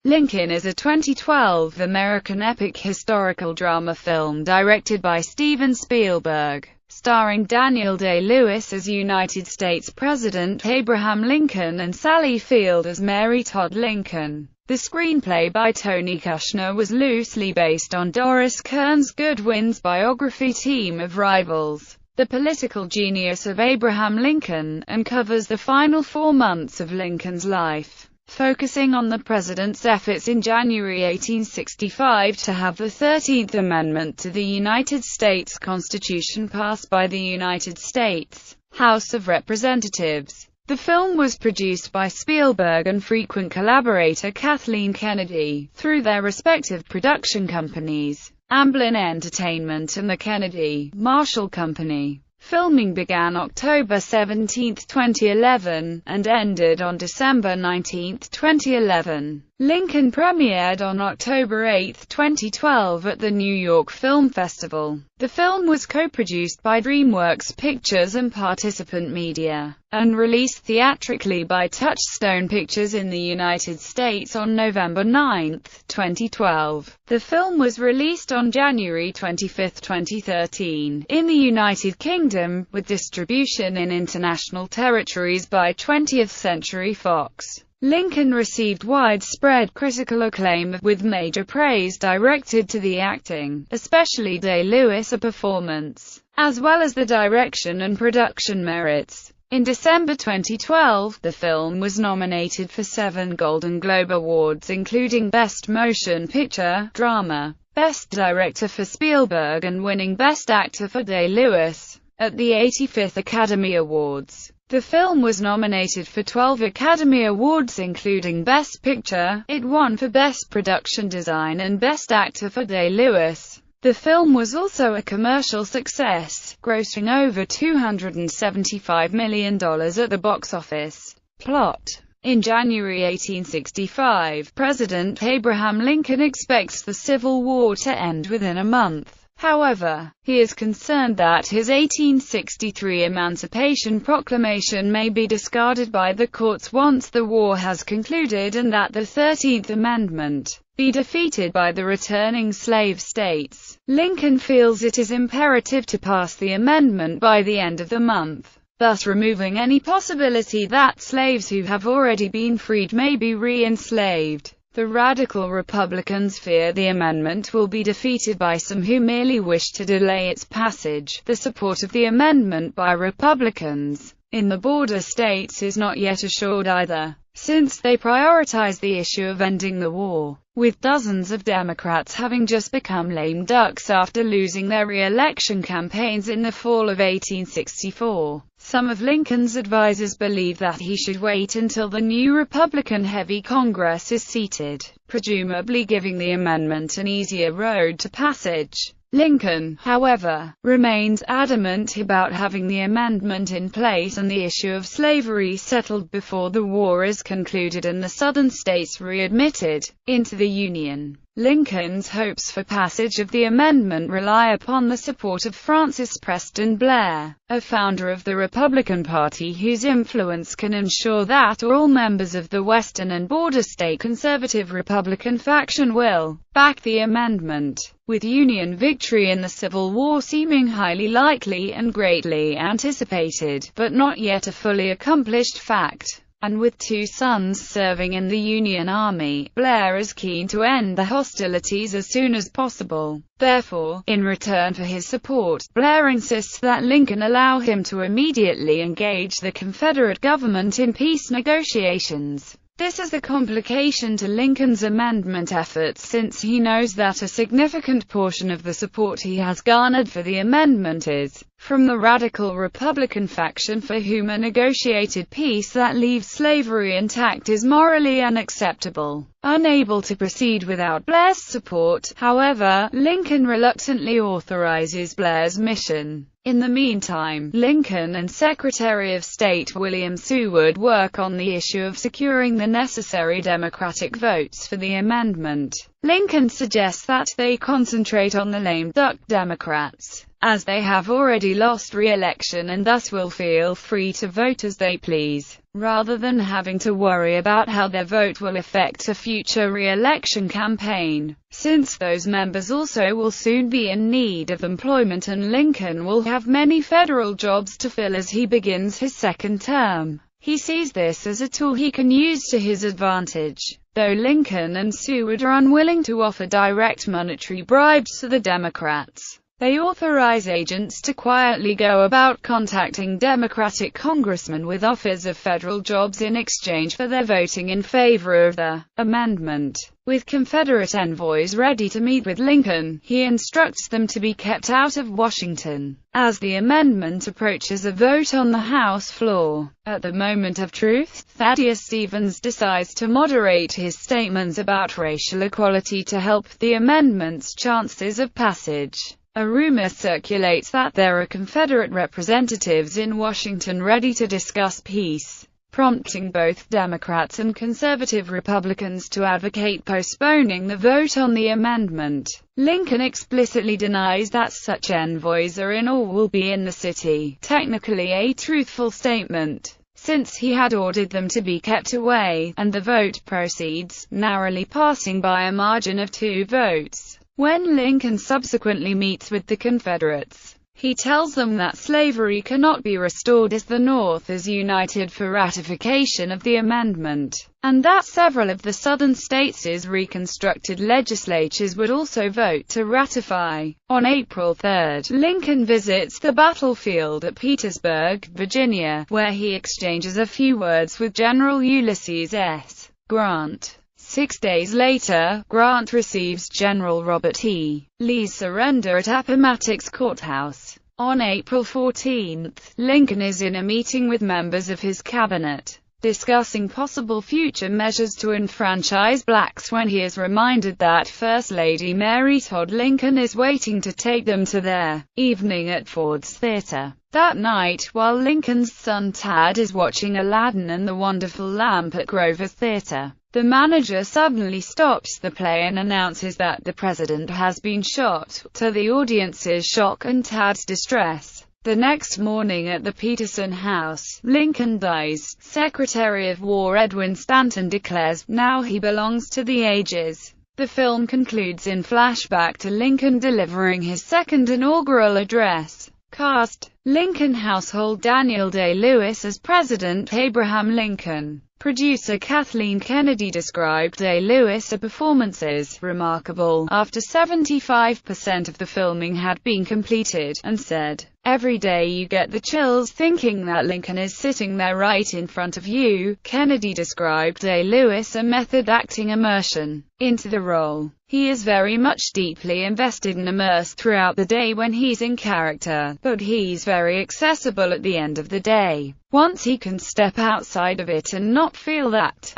Lincoln is a 2012 American epic historical drama film directed by Steven Spielberg, starring Daniel Day-Lewis as United States President Abraham Lincoln and Sally Field as Mary Todd Lincoln. The screenplay by Tony Kushner was loosely based on Doris Kearns Goodwin's biography Team of Rivals, The Political Genius of Abraham Lincoln, and covers the final 4 months of Lincoln's life, focusing on the president's efforts in January 1865 to have the 13th Amendment to the United States Constitution passed by the United States House of Representatives. The film was produced by Spielberg and frequent collaborator Kathleen Kennedy, through their respective production companies, Amblin Entertainment and the Kennedy Marshall Company. Filming began October 17, 2011, and ended on December 19, 2011. Lincoln premiered on October 8, 2012 at the New York Film Festival. The film was co-produced by DreamWorks Pictures and Participant Media, and released theatrically by Touchstone Pictures in the United States on November 9, 2012. The film was released on January 25, 2013, in the United Kingdom, with distribution in international territories by 20th Century Fox. Lincoln received widespread critical acclaim, with major praise directed to the acting, especially Day-Lewis' performance, as well as the direction and production merits. In December 2012, the film was nominated for 7 Golden Globe Awards, including Best Motion Picture, Drama, Best Director for Spielberg, and winning Best Actor for Day-Lewis at the 85th Academy Awards. The film was nominated for 12 Academy Awards including Best Picture. It won for Best Production Design and Best Actor for Day-Lewis. The film was also a commercial success, grossing over $275 million at the box office. Plot: in January 1865, President Abraham Lincoln expects the Civil War to end within a month. However, he is concerned that his 1863 Emancipation Proclamation may be discarded by the courts once the war has concluded, and that the 13th Amendment be defeated by the returning slave states. Lincoln feels it is imperative to pass the amendment by the end of the month, thus removing any possibility that slaves who have already been freed may be re-enslaved. The radical Republicans fear the amendment will be defeated by some who merely wish to delay its passage. The support of the amendment by Republicans in the border states is not yet assured either, since they prioritize the issue of ending the war, with dozens of Democrats having just become lame ducks after losing their re-election campaigns in the fall of 1864. Some of Lincoln's advisers believe that he should wait until the new Republican-heavy Congress is seated, presumably giving the amendment an easier road to passage. Lincoln, however, remains adamant about having the amendment in place and the issue of slavery settled before the war is concluded and the Southern states readmitted into the Union. Lincoln's hopes for passage of the amendment rely upon the support of Francis Preston Blair, a founder of the Republican Party whose influence can ensure that all members of the Western and border state conservative Republican faction will back the amendment. With Union victory in the Civil War seeming highly likely and greatly anticipated, but not yet a fully accomplished fact, and with 2 sons serving in the Union Army, Blair is keen to end the hostilities as soon as possible. Therefore, in return for his support, Blair insists that Lincoln allow him to immediately engage the Confederate government in peace negotiations. This is a complication to Lincoln's amendment efforts, since he knows that a significant portion of the support he has garnered for the amendment is from the radical Republican faction, for whom a negotiated peace that leaves slavery intact is morally unacceptable. Unable to proceed without Blair's support, however, Lincoln reluctantly authorizes Blair's mission. In the meantime, Lincoln and Secretary of State William Seward work on the issue of securing the necessary Democratic votes for the amendment. Lincoln suggests that they concentrate on the lame duck Democrats, as they have already lost re-election and thus will feel free to vote as they please, rather than having to worry about how their vote will affect a future re-election campaign. Since those members also will soon be in need of employment and Lincoln will have many federal jobs to fill as he begins his second term, he sees this as a tool he can use to his advantage. Though Lincoln and Seward are unwilling to offer direct monetary bribes to the Democrats, they authorize agents to quietly go about contacting Democratic congressmen with offers of federal jobs in exchange for their voting in favor of the amendment. With Confederate envoys ready to meet with Lincoln, he instructs them to be kept out of Washington as the amendment approaches a vote on the House floor. At the moment of truth, Thaddeus Stevens decides to moderate his statements about racial equality to help the amendment's chances of passage. A rumor circulates that there are Confederate representatives in Washington ready to discuss peace, prompting both Democrats and conservative Republicans to advocate postponing the vote on the amendment. Lincoln explicitly denies that such envoys are in or will be in the city, technically a truthful statement, since he had ordered them to be kept away, and the vote proceeds, narrowly passing by a margin of 2 votes. When Lincoln subsequently meets with the Confederates, he tells them that slavery cannot be restored as the North is united for ratification of the amendment, and that several of the Southern states' reconstructed legislatures would also vote to ratify. On April 3, Lincoln visits the battlefield at Petersburg, Virginia, where he exchanges a few words with General Ulysses S. Grant. 6 days later, Grant receives General Robert E. Lee's surrender at Appomattox Courthouse. On April 14, Lincoln is in a meeting with members of his cabinet, discussing possible future measures to enfranchise blacks when he is reminded that First Lady Mary Todd Lincoln is waiting to take them to their evening at Ford's Theater. That night, while Lincoln's son Tad is watching Aladdin and the Wonderful Lamp at Grover Theater, the manager suddenly stops the play and announces that the president has been shot, to the audience's shock and Tad's distress. The next morning at the Peterson House, Lincoln dies. Secretary of War Edwin Stanton declares, "Now he belongs to the ages." The film concludes in flashback to Lincoln delivering his second inaugural address. Cast: Lincoln household Daniel Day-Lewis as President Abraham Lincoln. Producer Kathleen Kennedy described Day-Lewis' performance as remarkable after 75% of the filming had been completed, and said, "Every day you get the chills thinking that Lincoln is sitting there right in front of you." Kennedy described Day-Lewis a method acting immersion into the role. "He is very much deeply invested and immersed throughout the day when he's in character, but he's very accessible at the end of the day. Once he can step outside of it and not feel that,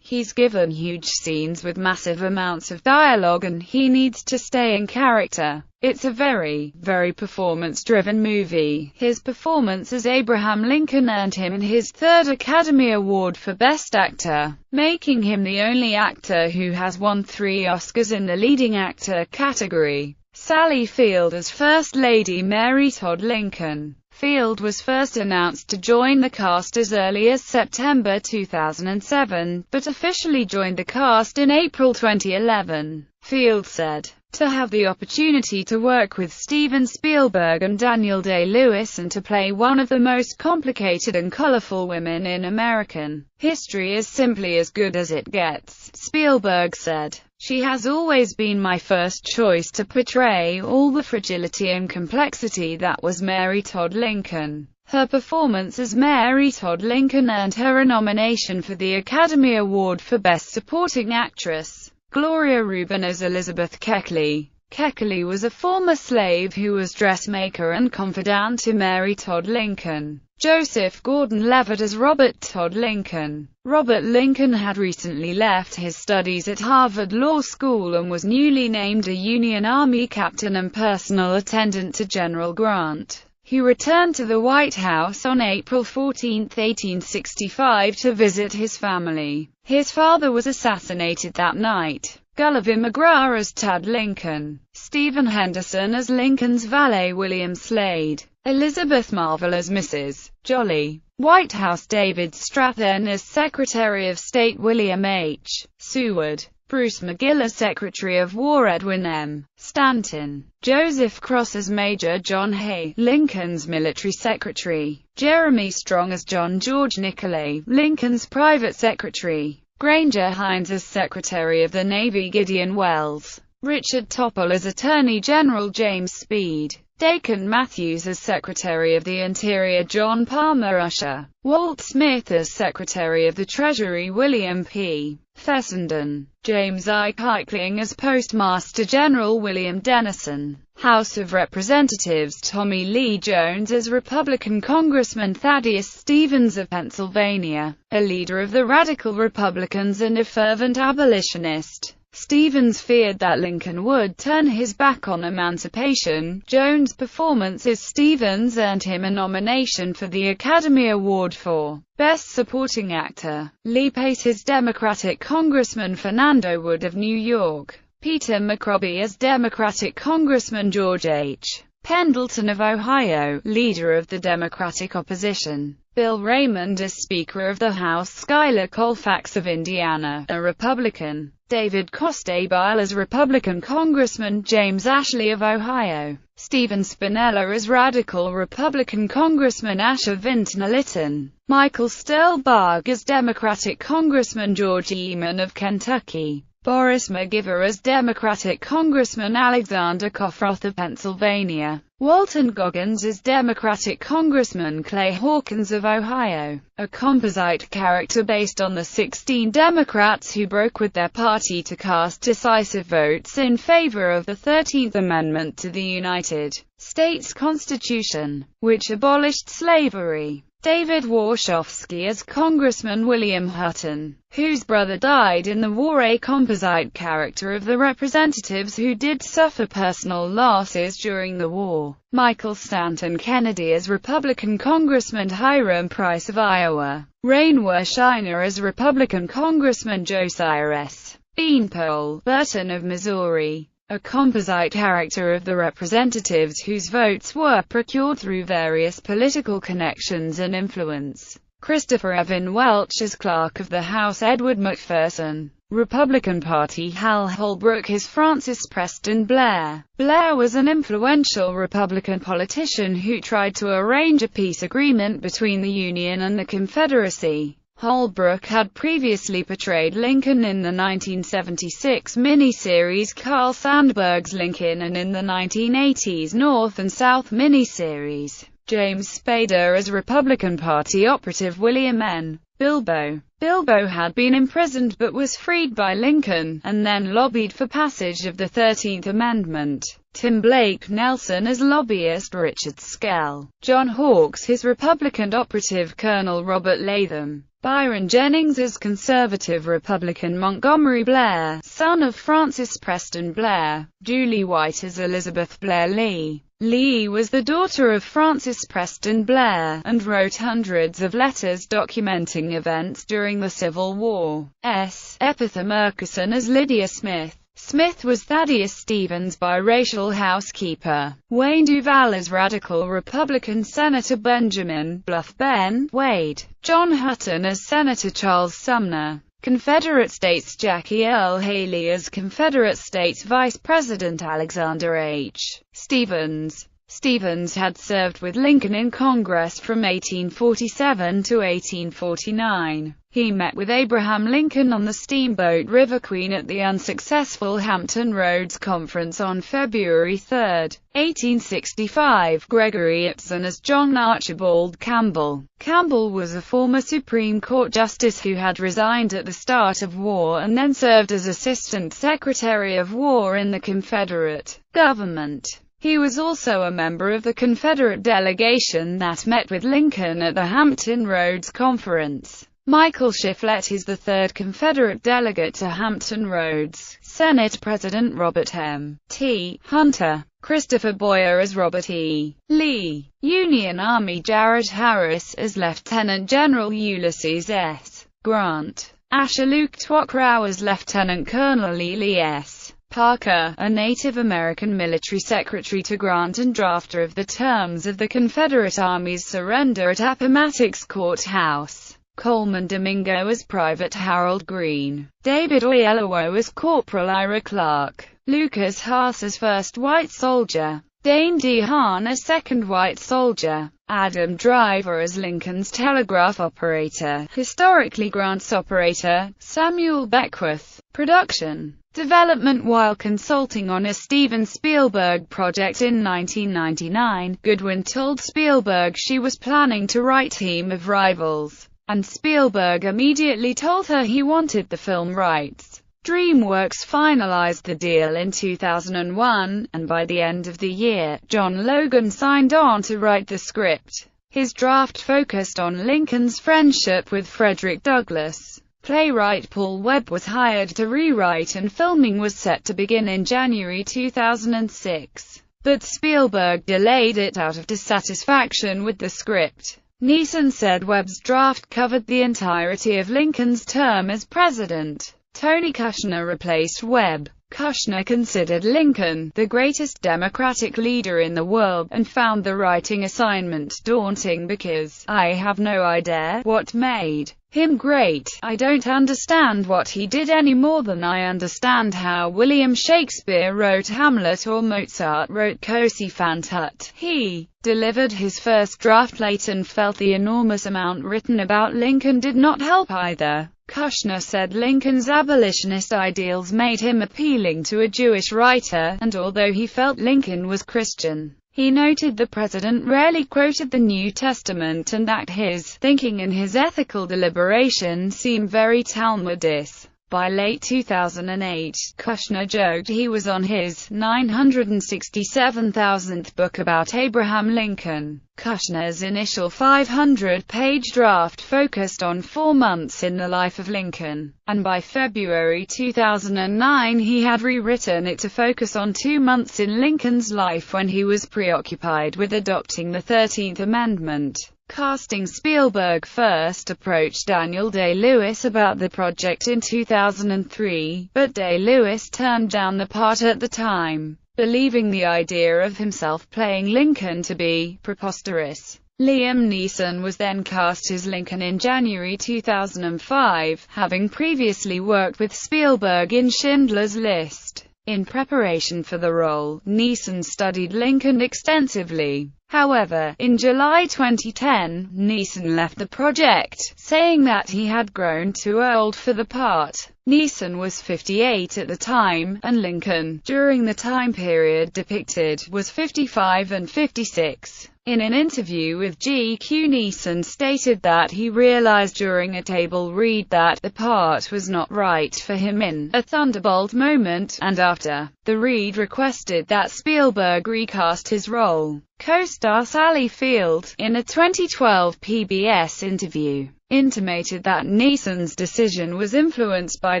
he's given huge scenes with massive amounts of dialogue and he needs to stay in character. It's a very, very performance-driven movie." His performance as Abraham Lincoln earned him his 3rd Academy Award for Best Actor, making him the only actor who has won 3 Oscars in the leading actor category. Sally Field as First Lady Mary Todd Lincoln. Field was first announced to join the cast as early as September 2007, but officially joined the cast in April 2011. Field said, "To have the opportunity to work with Steven Spielberg and Daniel Day-Lewis and to play one of the most complicated and colorful women in American history is simply as good as it gets," Spielberg said. "She has always been my first choice to portray all the fragility and complexity that was Mary Todd Lincoln." Her performance as Mary Todd Lincoln earned her a nomination for the Academy Award for Best Supporting Actress. Gloria Reuben as Elizabeth Keckley. Keckley was a former slave who was dressmaker and confidant to Mary Todd Lincoln. Joseph Gordon-Levitt as Robert Todd Lincoln. Robert Lincoln had recently left his studies at Harvard Law School and was newly named a Union Army captain and personal attendant to General Grant. He returned to the White House on April 14, 1865 to visit his family. His father was assassinated that night. Gulliver McGraw as Tad Lincoln, Stephen Henderson as Lincoln's valet William Slade, Elizabeth Marvel as Mrs. Jolly, White House David Strathairn as Secretary of State William H. Seward, Bruce McGill as Secretary of War Edwin M. Stanton, Joseph Cross as Major John Hay, Lincoln's military secretary, Jeremy Strong as John George Nicolay, Lincoln's private secretary, Granger Hines as Secretary of the Navy Gideon Wells, Richard Topple as Attorney General James Speed, Dakin Matthews as Secretary of the Interior John Palmer Usher, Walt Smith as Secretary of the Treasury William P. Fessenden, James I. Keichling as Postmaster General William Dennison, House of Representatives Tommy Lee Jones as Republican Congressman Thaddeus Stevens of Pennsylvania, a leader of the Radical Republicans and a fervent abolitionist. Stevens feared that Lincoln would turn his back on emancipation. Jones' performance as Stevens earned him a nomination for the Academy Award for Best Supporting Actor. Lee Pace as Democratic Congressman Fernando Wood of New York, Peter McRobbie as Democratic Congressman George H. Pendleton of Ohio, leader of the Democratic opposition, Bill Raymond as Speaker of the House, Schuyler Colfax of Indiana, a Republican, David Costabile as Republican Congressman James Ashley of Ohio, Stephen Spinella as Radical Republican Congressman Asher Vintner Lytton, Michael Stelbarg as Democratic Congressman George Eamon of Kentucky, Boris McGiver as Democratic Congressman Alexander Coffroth of Pennsylvania, Walton Goggins as Democratic Congressman Clay Hawkins of Ohio, a composite character based on the 16 Democrats who broke with their party to cast decisive votes in favor of the 13th Amendment to the United States Constitution, which abolished slavery. David Warshawski as Congressman William Hutton, whose brother died in the war, a composite character of the representatives who did suffer personal losses during the war. Michael Stanton Kennedy as Republican Congressman Hiram Price of Iowa, Rainwar Shiner as Republican Congressman Josiah S. Beanpole Burton of Missouri, a composite character of the representatives whose votes were procured through various political connections and influence. Christopher Evan Welch as Clerk of the House, Edward McPherson, Republican Party. Hal Holbrook as Francis Preston Blair. Blair was an influential Republican politician who tried to arrange a peace agreement between the Union and the Confederacy. Holbrook had previously portrayed Lincoln in the 1976 miniseries Carl Sandburg's Lincoln and in the 1980s North and South miniseries. James Spader as Republican Party operative William N. Bilbo. Bilbo had been imprisoned but was freed by Lincoln, and then lobbied for passage of the 13th Amendment. Tim Blake Nelson as lobbyist Richard Skell. John Hawkes his Republican operative Colonel Robert Latham. Byron Jennings as conservative Republican Montgomery Blair, son of Francis Preston Blair. Julie White as Elizabeth Blair Lee. Lee was the daughter of Francis Preston Blair, and wrote hundreds of letters documenting events during the Civil War. Epitha Murkison as Lydia Smith. Smith was Thaddeus Stevens' biracial housekeeper. Wayne Duvall as Radical Republican Senator Benjamin Bluff Ben Wade. John Hutton as Senator Charles Sumner. Confederate States Jackie Earl Haley as Confederate States Vice President Alexander H. Stevens. Stevens had served with Lincoln in Congress from 1847 to 1849. He met with Abraham Lincoln on the steamboat River Queen at the unsuccessful Hampton Roads Conference on February 3, 1865. Gregory Itzon as John Archibald Campbell. Campbell was a former Supreme Court justice who had resigned at the start of war and then served as Assistant Secretary of War in the Confederate government. He was also a member of the Confederate delegation that met with Lincoln at the Hampton Roads Conference. Michael Shiflett is the third Confederate delegate to Hampton Roads. Senate President Robert M. T. Hunter. Christopher Boyer as Robert E. Lee. Union Army Jared Harris as Lieutenant General Ulysses S. Grant. Asher Luke Twokraw as Lieutenant Colonel Ely S. Parker, a Native American military secretary to Grant and drafter of the terms of the Confederate Army's surrender at Appomattox Courthouse. Coleman Domingo as Private Harold Green. David Oyelowo as Corporal Ira Clark. Lucas Haas as First White Soldier. Dane DeHaan as Second White Soldier. Adam Driver as Lincoln's telegraph operator, historically Grant's operator. Samuel Beckwith. Production development. While consulting on a Steven Spielberg project in 1999, Goodwin told Spielberg she was planning to write Team of Rivals, and Spielberg immediately told her he wanted the film rights. DreamWorks finalized the deal in 2001, and by the end of the year, John Logan signed on to write the script. His draft focused on Lincoln's friendship with Frederick Douglass. Playwright Paul Webb was hired to rewrite, and filming was set to begin in January 2006. But Spielberg delayed it out of dissatisfaction with the script. Neeson said Webb's draft covered the entirety of Lincoln's term as president. Tony Kushner replaced Webb. Kushner considered Lincoln the greatest Democratic leader in the world, and found the writing assignment daunting because, "I have no idea what made him great. I don't understand what he did any more than I understand how William Shakespeare wrote Hamlet or Mozart wrote Cosi fan tutte." He delivered his first draft late and felt the enormous amount written about Lincoln did not help either. Kushner said Lincoln's abolitionist ideals made him appealing to a Jewish writer, and although he felt Lincoln was Christian, he noted the president rarely quoted the New Testament and that his thinking and his ethical deliberation seemed very Talmudic. By late 2008, Kushner joked he was on his 967,000th book about Abraham Lincoln. Kushner's initial 500-page draft focused on 4 months in the life of Lincoln, and by February 2009 he had rewritten it to focus on 2 months in Lincoln's life when he was preoccupied with adopting the 13th Amendment. Casting Spielberg first approached Daniel Day-Lewis about the project in 2003, but Day-Lewis turned down the part at the time, believing the idea of himself playing Lincoln to be preposterous. Liam Neeson was then cast as Lincoln in January 2005, having previously worked with Spielberg in Schindler's List. In preparation for the role, Neeson studied Lincoln extensively. However, in July 2010, Neeson left the project, saying that he had grown too old for the part. Neeson was 58 at the time, and Lincoln, during the time period depicted, was 55 and 56. In an interview with GQ, Neeson stated that he realized during a table read that the part was not right for him in a thunderbolt moment, and after the read requested that Spielberg recast his role. Co-star Sally Field, in a 2012 PBS interview, intimated that Neeson's decision was influenced by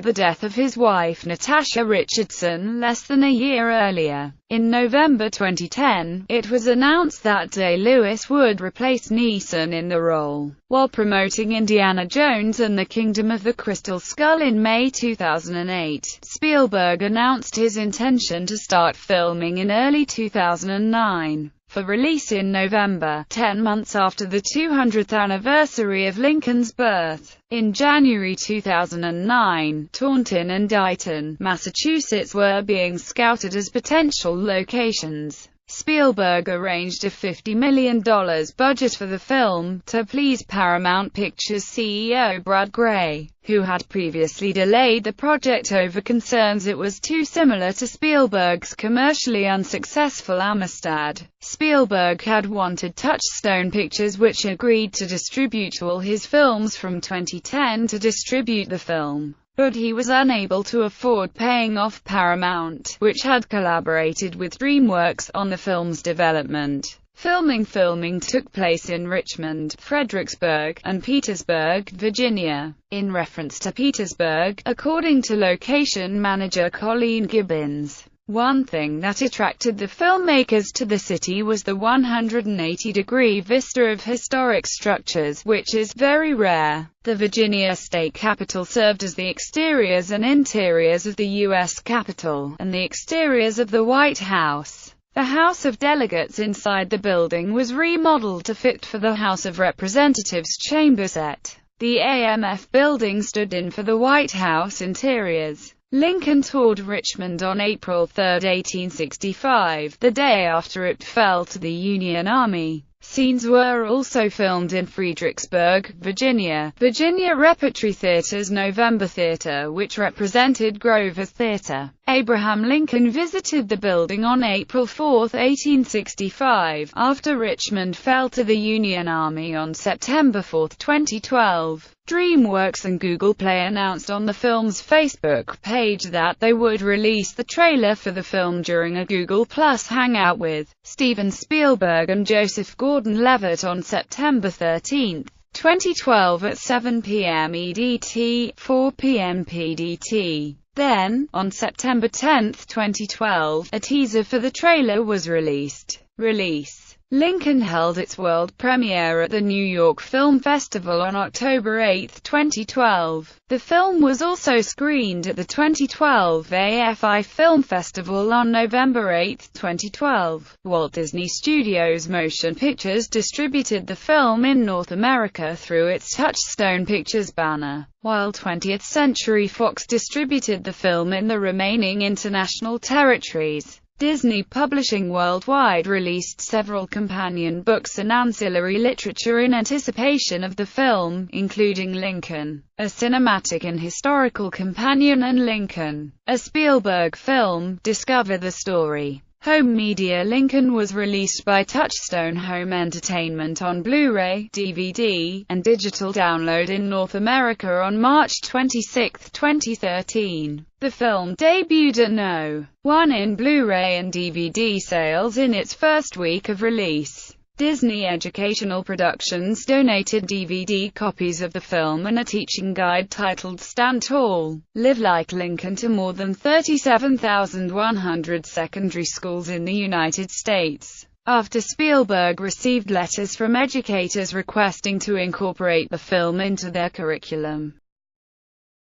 the death of his wife Natasha Richardson less than a year earlier. In November 2010, it was announced that Day-Lewis would replace Neeson in the role. While promoting Indiana Jones and the Kingdom of the Crystal Skull in May 2008, Spielberg announced his intention to start filming in early 2009. For release in November, 10 months after the 200th anniversary of Lincoln's birth. In January 2009, Taunton and Dighton, Massachusetts were being scouted as potential locations. Spielberg arranged a $50 million budget for the film, to please Paramount Pictures CEO Brad Grey, who had previously delayed the project over concerns it was too similar to Spielberg's commercially unsuccessful Amistad. Spielberg had wanted Touchstone Pictures, which agreed to distribute all his films from 2010, to distribute the film. But he was unable to afford paying off Paramount, which had collaborated with DreamWorks on the film's development. Filming took place in Richmond, Fredericksburg, and Petersburg, Virginia. In reference to Petersburg, according to location manager Colleen Gibbons, One thing that attracted the filmmakers to the city was the 180-degree vista of historic structures, which is very rare. The Virginia state capitol served as the exteriors and interiors of the U.S. Capitol, and the exteriors of the White House. The House of Delegates inside the building was remodeled to fit for the House of Representatives chamber set. The AMF building stood in for the White House interiors. Lincoln toured Richmond on April 3, 1865, the day after it fell to the Union Army. Scenes were also filmed in Fredericksburg, Virginia. Virginia Repertory Theater's November Theater, which represented Grover's Theater. Abraham Lincoln visited the building on April 4, 1865, after Richmond fell to the Union Army on September 4, 2012. DreamWorks and Google Play announced on the film's Facebook page that they would release the trailer for the film during a Google Plus Hangout with Steven Spielberg and Joseph Gordon-Levitt on September 13, 2012 at 7 p.m. EDT, 4 p.m. PDT. Then, on September 10, 2012, a teaser for the trailer was released. Lincoln held its world premiere at the New York Film Festival on October 8, 2012. The film was also screened at the 2012 AFI Film Festival on November 8, 2012. Walt Disney Studios Motion Pictures distributed the film in North America through its Touchstone Pictures banner, while 20th Century Fox distributed the film in the remaining international territories. Disney Publishing Worldwide released several companion books and ancillary literature in anticipation of the film, including Lincoln, a cinematic and historical companion, and Lincoln, a Spielberg film, Discover the Story. Home media Lincoln was released by Touchstone Home Entertainment on Blu-ray, DVD, and digital download in North America on March 26, 2013. The film debuted at No. 1 in Blu-ray and DVD sales in its first week of release. Disney Educational Productions donated DVD copies of the film and a teaching guide titled Stand Tall, Live Like Lincoln to more than 37,100 secondary schools in the United States, after Spielberg received letters from educators requesting to incorporate the film into their curriculum.